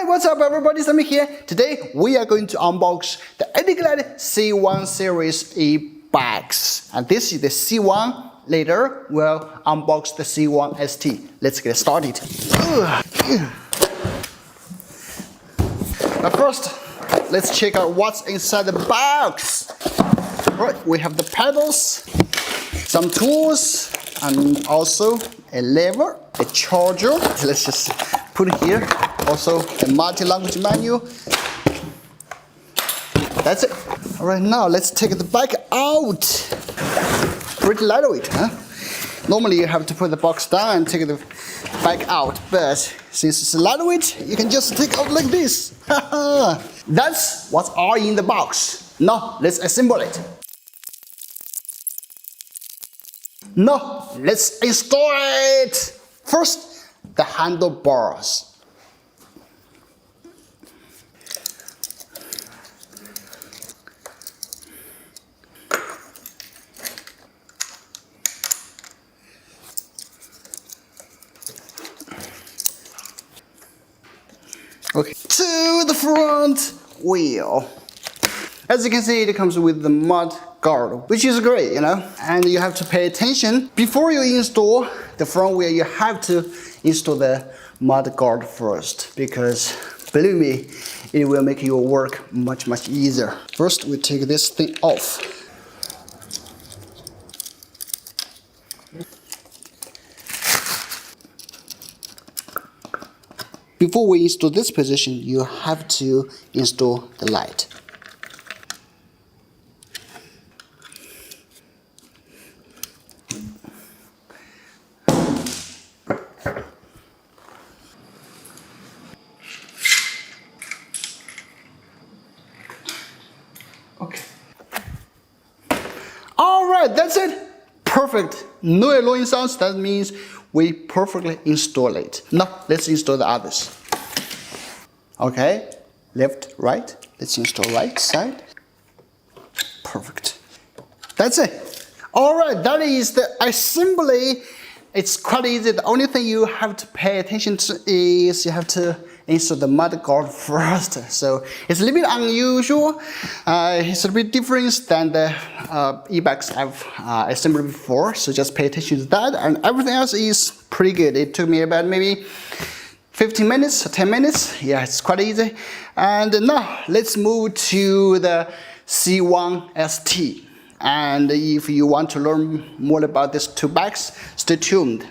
what's up everybody, Sammy here. Today we are going to unbox the Eleglide C1 series e-bags. And this is the C1. Later we'll unbox the C1 ST. Let's get started. But first, let's check out what's inside the box. Right, we have the pedals, some tools, and also a lever, a charger. Let's just put it here. Also a multi-language menu. That's it. All right, now let's take the bag out. Pretty lightweight, huh? Normally you have to put the box down and take the bag out, but since it's lightweight, you can just take out like this. That's what's all in the box. Now let's assemble it. Now let's install it. First, the handlebars. Okay, to the front wheel. As you can see, it comes with the mud guard, which is great, you know. And you have to pay attention. Before you install the front wheel, you have to install the mud guard first, because believe me, it will make your work much easier. First, we take this thing off. Before we install this position, you have to install the light. Okay. All right, that's it. Perfect. No annoying sounds. That means we perfectly install it. Now let's install the others. Okay, left, right. Let's install right side. Perfect. That's it. All right, that is the assembly. It's quite easy. The only thing you have to pay attention to is you have to install the mud guard first. So it's a little bit unusual. It's a bit different than the e-bags I've assembled before. So just pay attention to that, and everything else is pretty good. It took me about maybe 15 minutes, 10 minutes. Yeah, it's quite easy. And now let's move to the C1 ST. And if you want to learn more about these two bags, stay tuned.